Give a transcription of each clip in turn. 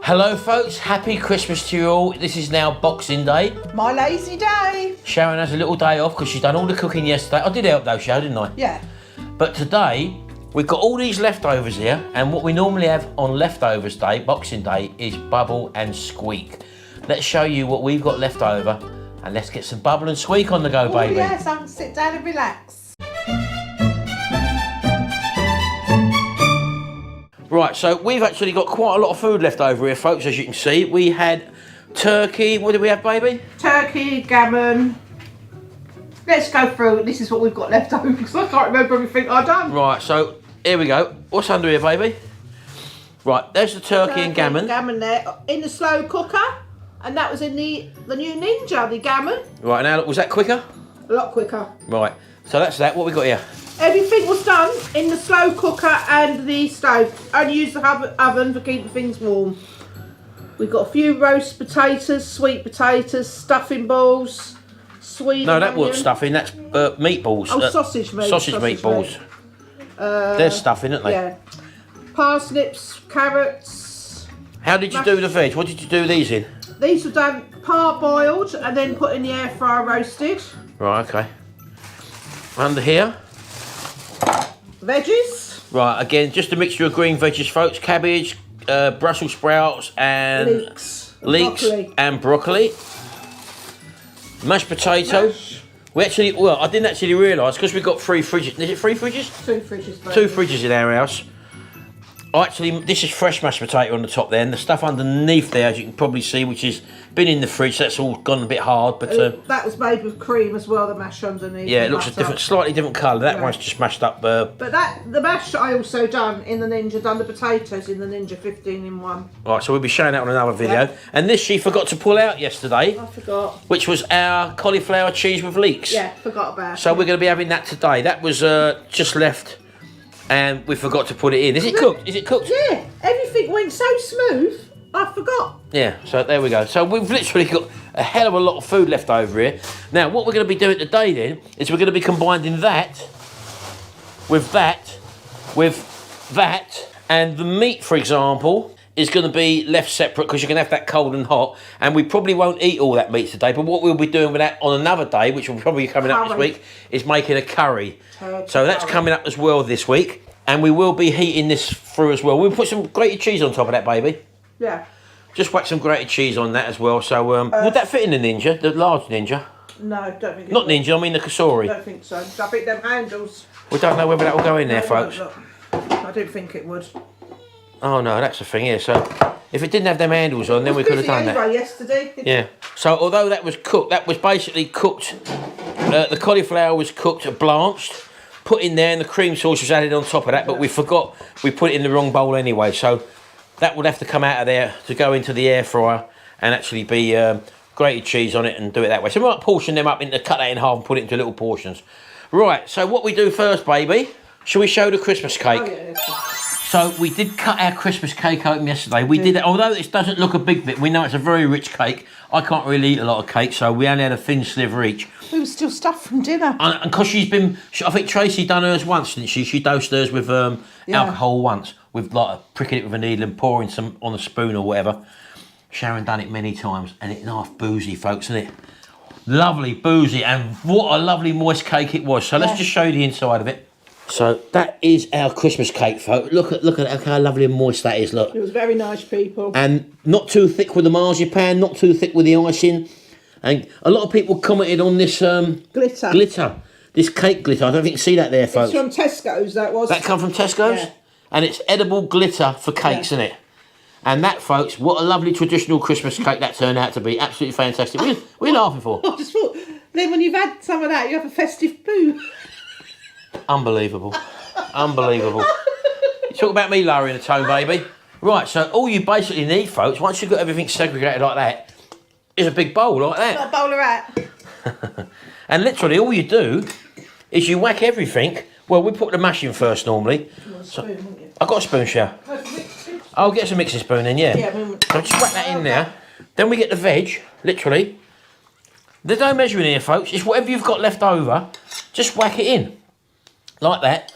Hello folks, happy Christmas to you all. This is now Boxing Day. My lazy day. Sharon has a little day off because she's done all the cooking yesterday. I did help though, Sharon, didn't I? Yeah. But today, we've got all these leftovers here, and what we normally have on leftovers day, Boxing Day, is Bubble and Squeak. Let's show you what we've got left over, and let's get some Bubble and Squeak on the go, baby. Yes, I can sit down and relax. Right, so we've actually got quite a lot of food left over here, folks, as you can see. We had turkey. What did we have, baby? Turkey, gammon. Let's go through. This is what we've got left over because I can't remember everything I've done. Right, so here we go. What's under here, baby? Right, there's the turkey and gammon. Gammon there in the slow cooker, and that was in the new Ninja, the gammon. Right, now was that quicker? A lot quicker. Right, so that's that. What we got here? Everything was done in the slow cooker and the stove. Only use the oven for keeping things warm. We've got a few roast potatoes, sweet potatoes, stuffing balls, sweet. No, that wasn't stuffing. That's meatballs. Oh, sausage meat. Sausage meatballs. They're stuffing, aren't they? Yeah. Parsnips, carrots. How did you do the veg? What did you do these in? These were done parboiled and then put in the air fryer roasted. Right, okay. Under here. Veggies. Right, again, just a mixture of green veggies, folks. Cabbage, Brussels sprouts, and leeks and broccoli. Mashed potato. We actually, well, I didn't actually realise because we've got 3 fridges. Is it 3 fridges? 2 fridges. Baby. 2 fridges in our house. Actually, this is fresh mashed potato on the top there, and the stuff underneath there, as you can probably see, which has been in the fridge, that's all gone a bit hard. But that was made with cream as well, the mash underneath. yeah, it looks a different, slightly different colour. That one's just mashed up. But the mash I also done in the Ninja, done the potatoes in the Ninja 15 in 1. Right, so we'll be showing that on another video. Yeah. And this she forgot to pull out yesterday. I forgot. Which was our cauliflower cheese with leeks. Yeah, forgot about it. So we're going to be having that today. That was just left. And we forgot to put it in. Is it cooked? Is it cooked? Yeah, everything went so smooth, I forgot. Yeah, so there we go. So we've literally got a hell of a lot of food left over here. Now, what we're going to be doing today then, is we're going to be combining that, with that, and the meat, for example, is going to be left separate because you're going to have that cold and hot, and we probably won't eat all that meat today, but what we'll be doing with that on another day, which will probably be coming up this week, is making a curry. So that's coming up as well this week, and we will be heating this through as well. We'll put some grated cheese on top of that, baby. Yeah. Just whack some grated cheese on that as well. So would that fit in the Ninja, the large Ninja? No, don't think it Not Ninja, I mean the Kasori. I don't think so. I think them handles. We don't know whether that will go in there, folks. I don't think it would. Oh no, that's the thing here. So if it didn't have them handles on, then we could have done that. Yesterday. Yeah. So although that was cooked, that was basically cooked. The cauliflower was cooked, blanched, put in there, and the cream sauce was added on top of that. But we forgot we put it in the wrong bowl anyway. So that would have to come out of there to go into the air fryer and actually be grated cheese on it and do it that way. So we might portion them up into, cut that in half and put it into little portions. Right. So what we do first, baby? Shall we show the Christmas cake? Oh, yeah. So we did cut our Christmas cake open yesterday. We did it, although this doesn't look a big bit, we know it's a very rich cake. I can't really eat a lot of cake, so we only had a thin sliver each. We were still stuffed from dinner. And because she's been, I think Tracy done hers once, didn't she? She dosed hers with alcohol once, with like pricking it with a needle and pouring some on a spoon or whatever. Sharon done it many times, and it's half boozy, folks, isn't it? Lovely boozy, and what a lovely moist cake it was. So let's just show you the inside of it. So that is our Christmas cake, folks. Look at how lovely and moist that is, look. It was very nice, people. And not too thick with the marzipan, not too thick with the icing. And a lot of people commented on this glitter. This cake glitter. I don't think you see that there, folks. It's from Tesco's, that was. That come from Tesco's? Yeah. And it's edible glitter for cakes, isn't it? And that, folks, what a lovely traditional Christmas cake that turned out to be. Absolutely fantastic. What are you laughing for? I just thought, then when you've had some of that, you have a festive poo. Unbelievable. Unbelievable. You talk about me lowering the tone, baby. Right, so all you basically need, folks, once you've got everything segregated like that, is a big bowl like that. Not a bowl of rat. And literally all you do is you whack everything. Well, we put the mash in first normally. I've got a spoon, Shell. I'll get some mixing spoon in, yeah. So just whack that in there. Then we get the veg, literally. There's no measuring here, folks. It's whatever you've got left over, just whack it in. Like that.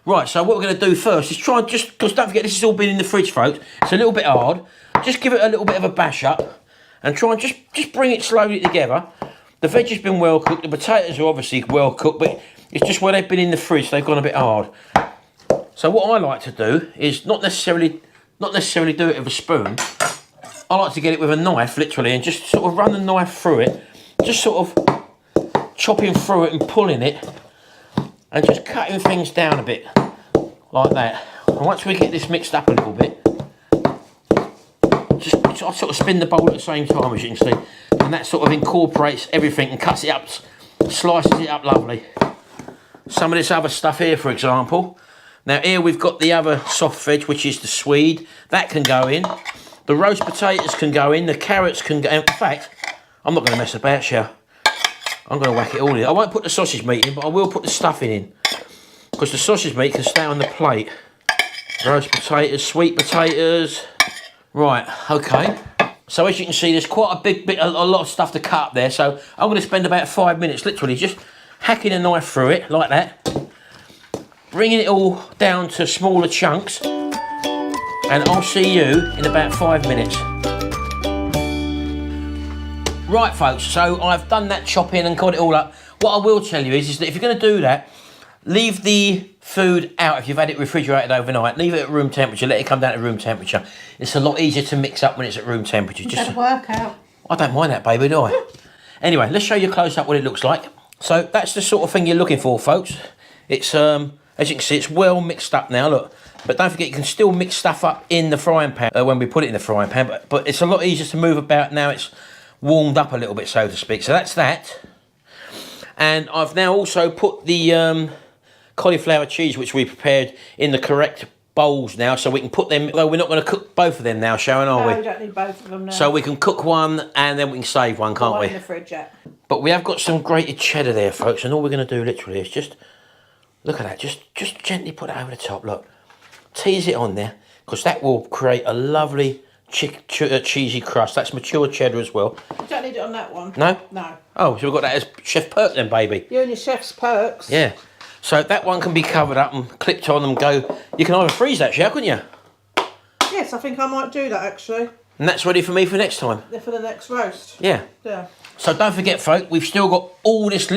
Right, so what we're going to do first is try and just, because don't forget this has all been in the fridge, folks. It's a little bit hard. Just give it a little bit of a bash up and try and just bring it slowly together. The veg has been well cooked. The potatoes are obviously well cooked, but it's just where they've been in the fridge, they've gone a bit hard. So what I like to do is not necessarily do it with a spoon. I like to get it with a knife, literally, and just sort of run the knife through it. Just sort of chopping through it and pulling it. And just cutting things down a bit, like that. And once we get this mixed up a little bit, I sort of spin the bowl at the same time, as you can see. And that sort of incorporates everything and cuts it up, slices it up lovely. Some of this other stuff here, for example. Now here we've got the other soft veg, which is the swede. That can go in. The roast potatoes can go in. The carrots can go in. In fact, I'm not going to mess about, shall I'm going to whack it all in. I won't put the sausage meat in, but I will put the stuffing in. Because the sausage meat can stay on the plate. Roast potatoes, sweet potatoes. Right, okay. So as you can see, there's quite a big bit, a lot of stuff to cut up there. So I'm going to spend about 5 minutes, literally, just hacking a knife through it, like that. Bringing it all down to smaller chunks. And I'll see you in about 5 minutes. Right, folks, so I've done that chopping and got it all up. What I will tell you is that if you're going to do that, leave the food out. If you've had it refrigerated overnight, leave it at room temperature, let it come down to room temperature. It's a lot easier to mix up when it's at room temperature. Just work out. I don't mind that, baby, do I? Anyway, let's show you close up what it looks like. So that's the sort of thing you're looking for, folks. It's, as you can see, it's well mixed up now, look. But don't forget, you can still mix stuff up in the frying pan when we put it in the frying pan. But it's a lot easier to move about now. It's warmed up a little bit, so to speak. So that's that. And I've now also put the cauliflower cheese, which we prepared, in the correct bowls now, so we can put them, though we're not going to cook both of them now, Sharon, are we? No, we don't need both of them now. So we can cook one and then we can save one, can't we? In the fridge yet. But we have got some grated cheddar there, folks, and all we're going to do literally is just, look at that, just gently put it over the top, look. Tease it on there, because that will create a lovely cheesy crust. That's mature cheddar as well. You don't need it on that one. No? No. Oh, so we've got that as Chef Perk then, baby. You and your chef's perks. Yeah. So that one can be covered up and clipped on and go. You can either freeze that, couldn't you? Yes, I think I might do that actually. And that's ready for me for next time. For the next roast. Yeah. Yeah. So don't forget, folk, we've still got all this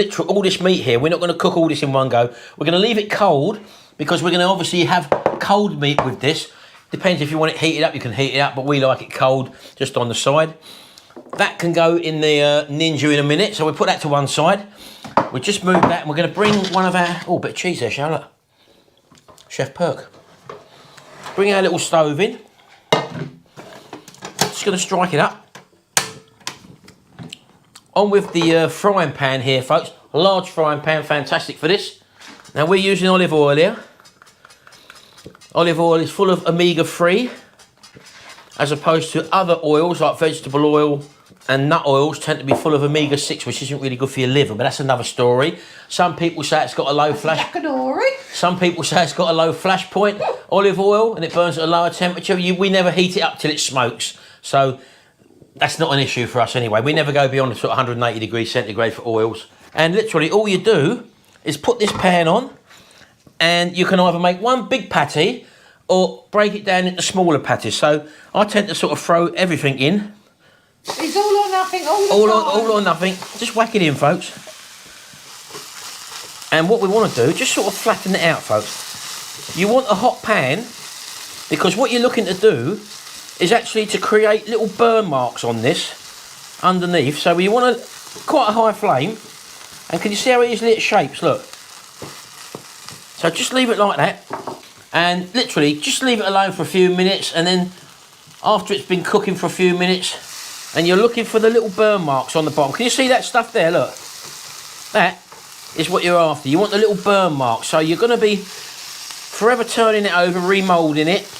meat here. We're not going to cook all this in one go. We're going to leave it cold because we're going to obviously have cold meat with this. Depends if you want it heated up, you can heat it up, but we like it cold, just on the side. That can go in the Ninja in a minute, so we put that to one side. We just move that, and we're going to bring one of our... Oh, a bit of cheese there, Charlotte. Chef Perk. Bring our little stove in. Just going to strike it up. On with the frying pan here, folks. A large frying pan, fantastic for this. Now, we're using olive oil here. Olive oil is full of omega-3, as opposed to other oils like vegetable oil and nut oils tend to be full of omega-6, which isn't really good for your liver, but that's another story. Some people say it's got a low flash... Some people say it's got a low flash point, olive oil, and it burns at a lower temperature. We never heat it up till it smokes, so that's not an issue for us anyway. We never go beyond sort of 180 degrees centigrade for oils. And literally all you do is put this pan on, and you can either make one big patty or break it down into smaller patties. So I tend to sort of throw everything in. It's all or nothing, all or nothing. Just whack it in, folks. And what we want to do, just sort of flatten it out, folks. You want a hot pan, because what you're looking to do is actually to create little burn marks on this underneath. So you want quite a high flame. And can you see how easily it shapes? Look. So just leave it like that, and literally just leave it alone for a few minutes, and then after it's been cooking for a few minutes, and you're looking for the little burn marks on the bottom. Can you see that stuff there? Look. That is what you're after. You want the little burn marks. So you're going to be forever turning it over, remoulding it.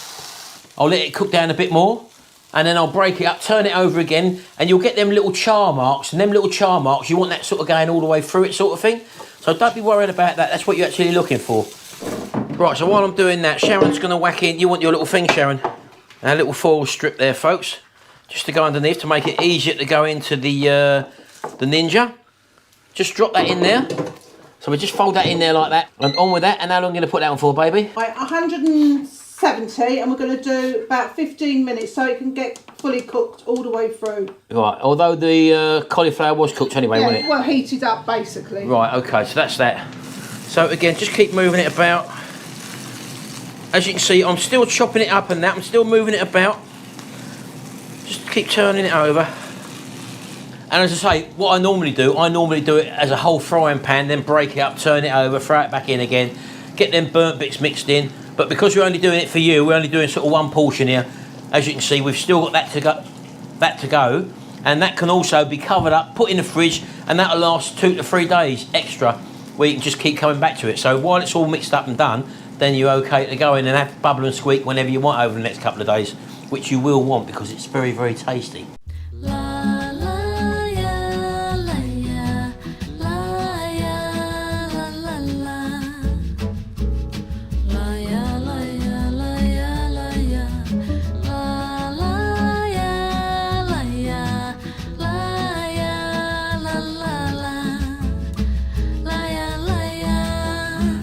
I'll let it cook down a bit more, and then I'll break it up, turn it over again, and you'll get them little char marks, and them little char marks, you want that sort of going all the way through it sort of thing. So don't be worried about that. That's what you're actually looking for. Right, so while I'm doing that, Sharon's going to whack in. You want your little thing, Sharon. Our little foil strip there, folks. Just to go underneath to make it easier to go into the Ninja. Just drop that in there. So we just fold that in there like that, and on with that. And how long are you going to put that on for, baby? Right, 170, and we're going to do about 15 minutes so it can get fully cooked all the way through. Right, although the cauliflower was cooked anyway, Yeah, wasn't it? well, heated up basically. Right, okay, so that's that. So again, just keep moving it about. As you can see, I'm still chopping it up and that. I'm still moving it about. Just keep turning it over. And as I say, what I normally do it as a whole frying pan, then break it up, turn it over, throw it back in again, get them burnt bits mixed in. But because we're only doing it for you, we're only doing sort of one portion here. As you can see, we've still got that to go. And that can also be covered up, put in the fridge, and that'll last 2 to 3 days extra, where you can just keep coming back to it. So while it's all mixed up and done, then you're okay to go in and have Bubble and Squeak whenever you want over the next couple of days, which you will want because it's very, very tasty.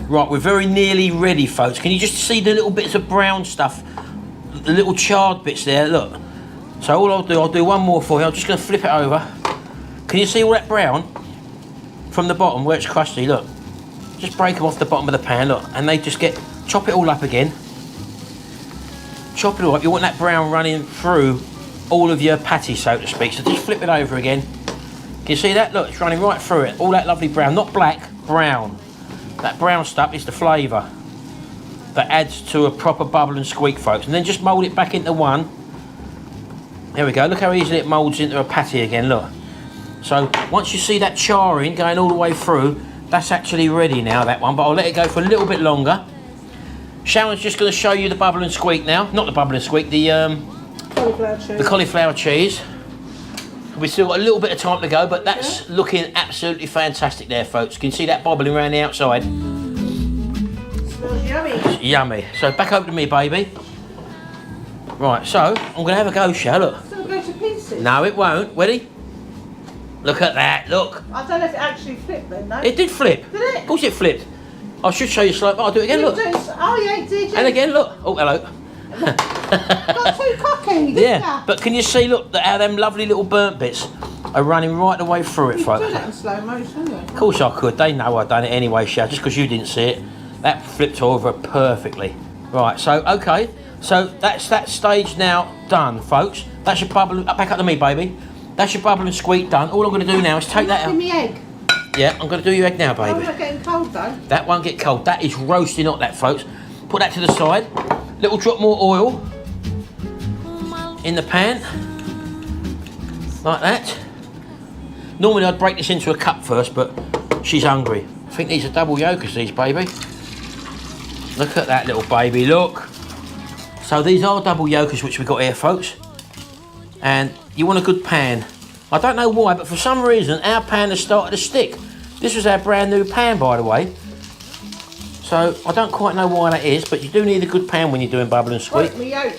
Right, we're very nearly ready, folks. Can you just see the little bits of brown stuff? The little charred bits there, look. So all I'll do one more for you. I'm just going to flip it over. Can you see all that brown from the bottom where it's crusty? Look. Just break them off the bottom of the pan, look. And they just get, chop it all up again. Chop it all up. You want that brown running through all of your patty, so to speak. So just flip it over again. Can you see that? Look, it's running right through it. All that lovely brown. Not black, brown. That brown stuff is the flavour that adds to a proper Bubble and Squeak, folks. And then just mould it back into one. There we go. Look how easily it moulds into a patty again, look. So once you see that charring going all the way through, that's actually ready now, that one. But I'll let it go for a little bit longer. Sharon's just going to show you the Bubble and Squeak now. Not the Bubble and Squeak, the Cauliflower cheese. The cauliflower cheese. We've still got a little bit of time to go, but that's looking absolutely fantastic there, folks. Can you see that bobbling around the outside? Smells yummy. It's yummy. So back over to me, baby. Right, so I'm going to have a go, Shell. Look. It's going to go to pieces. No, it won't. Ready? Look at that. Look. I don't know if it actually flipped then, though. It did flip. Did it? Of course it flipped. I should show you slightly. I'll do it again. Look. Oh, yeah, it did. And again, look. Oh, hello. Got too cocky, didn't Yeah, ya? but can you see, look, how them lovely little burnt bits are running right the way through it, You folks? do that in slow motion, don't you? Of course I could. They know I've done it anyway, Shell, just because you didn't see it. That flipped over perfectly. Right, so, okay. So that's that stage now done, folks. That's your bubble. Back up to me, baby. That's your Bubble and Squeak done. All I'm going to do now is take that out. Give me egg. Yeah, I'm going to do your egg now, Oh, baby. it's not getting cold, though. That won't get cold. That is roasting hot, that, folks. Put that to the side. Little drop more oil in the pan. Like that. Normally I'd break this into a cup first, but she's hungry. I think these are double yolkers, these, baby. Look at that little baby, look. So these are double yolkers which we've got here, folks. And you want a good pan. I don't know why, but for some reason our pan has started to stick. This was our brand new pan, by the way. So I don't quite know why that is, but you do need a good pan when you're doing Bubble and Squeak. Break me yolk.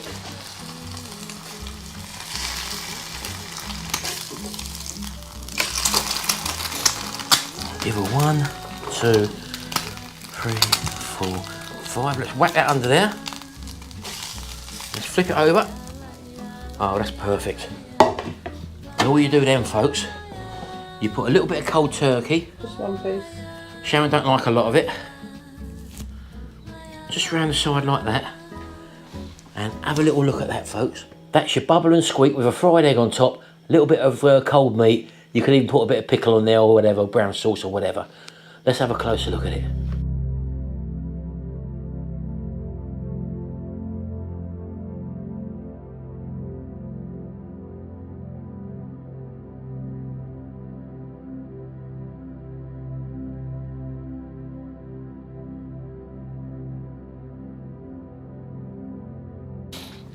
Give her 1, 2, 3, 4, 5. Let's whack that under there. Let's flip it over. Oh, that's perfect. And all you do then, folks, you put a little bit of cold turkey. Just one piece. Sharon don't like a lot of it. Just round the side like that. And have a little look at that, folks. That's your Bubble and Squeak with a fried egg on top, a little bit of cold meat. You can even put a bit of pickle on there or whatever, brown sauce or whatever. Let's have a closer look at it.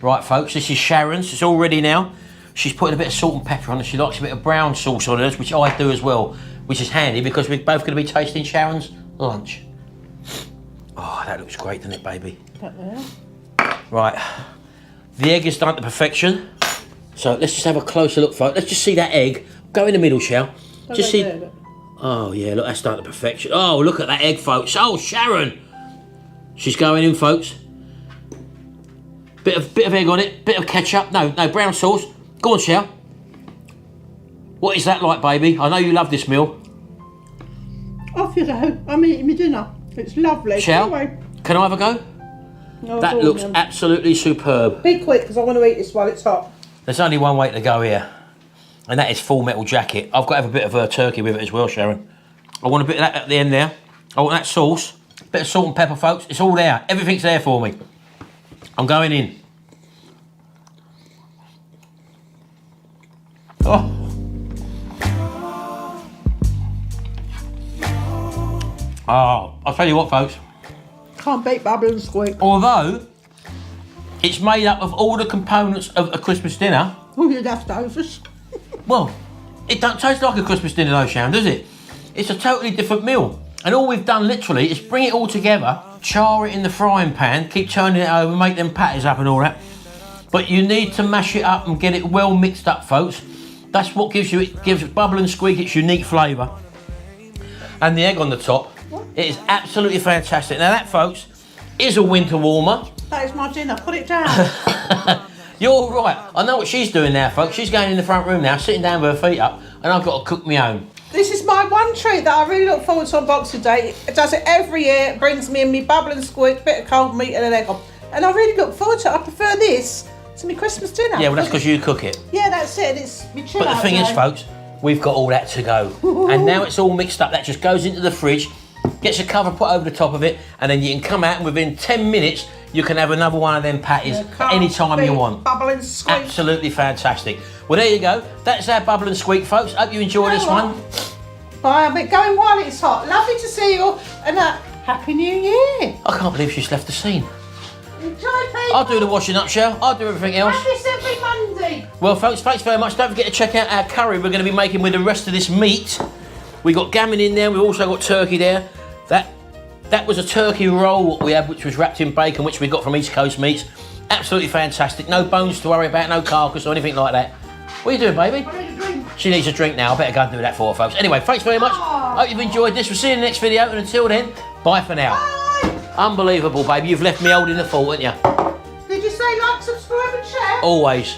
Right, folks, this is Sharon's. It's all ready now. She's putting a bit of salt and pepper on it. She likes a bit of brown sauce on hers, which I do as well, which is handy because we're both going to be tasting Sharon's lunch. Oh, that looks great, doesn't it, baby? Right, the egg is done to perfection. So let's just have a closer look, folks. Let's just see that egg. Go in the middle, Shell. Just see. Oh yeah, look, that's done to perfection. Oh, look at that egg, folks. Oh, Sharon. She's going in, folks. Bit of egg on it, bit of ketchup. No, brown sauce. Go on, Shell. What is that like, baby? I know you love this meal. Off you go. I'm eating my dinner. It's lovely. Shell, Anyway. can I have a go? No, That looks absolutely superb. Be quick, because I want to eat this while it's hot. There's only one way to go here, and that is Full Metal Jacket. I've got to have a bit of turkey with it as well, Sharon. I want a bit of that at the end there. I want that sauce. Bit of salt and pepper, folks. It's all there. Everything's there for me. I'm going in. Oh. Oh, I'll tell you what, folks. Can't beat Bubble and Squeak. Although it's made up of all the components of a Christmas dinner. All your leftovers. Well, it don't taste like a Christmas dinner though, Sharon, does it? It's a totally different meal. And all we've done literally is bring it all together, char it in the frying pan, keep turning it over, make them patties up and all that. But you need to mash it up and get it well mixed up, folks. That's what gives Bubble and Squeak its unique flavour. And the egg on the top. It is absolutely fantastic. Now that, folks, is a winter warmer. That is my dinner. Put it down. You're all right. I know what she's doing now, folks. She's going in the front room now, sitting down with her feet up, and I've got to cook my own. This is my one treat that I really look forward to on Boxing Day. It does it every year. It brings me in me Bubble and Squeak, bit of cold meat and an egg on. And I really look forward to it. I prefer this to my Christmas dinner. Yeah, well, that's because you cook it. Yeah, that's it. It's me chill But the out thing day. is, folks, we've got all that to go. And now it's all mixed up. That just goes into the fridge, gets a cover put over the top of it, and then you can come out and within 10 minutes, you can have another one of them patties any time you want. Bubble and Squeak. Absolutely fantastic. Well, there you go. That's our Bubble and Squeak, folks. Hope you enjoy this one. Bye. I'm going while it's hot. Lovely to see you all. And Happy New Year. I can't believe she's left the scene. Enjoy, people. I'll do the washing up, Shell. I'll do everything else. Have this every Monday. Well, folks, thanks very much. Don't forget to check out our curry we're going to be making with the rest of this meat. We got gammon in there. We've also got turkey there. That was a turkey roll what we had, which was wrapped in bacon, which we got from East Coast Meats. Absolutely fantastic. No bones to worry about, no carcass or anything like that. What are you doing, baby? I need a drink. She needs a drink now. I better go and do that for her, folks. Anyway, thanks very much. Hope you've enjoyed this. We'll see you in the next video. And until then, bye for now. Bye. Unbelievable, baby. You've left me holding the fort, haven't you? Did you say like, subscribe and share? Always.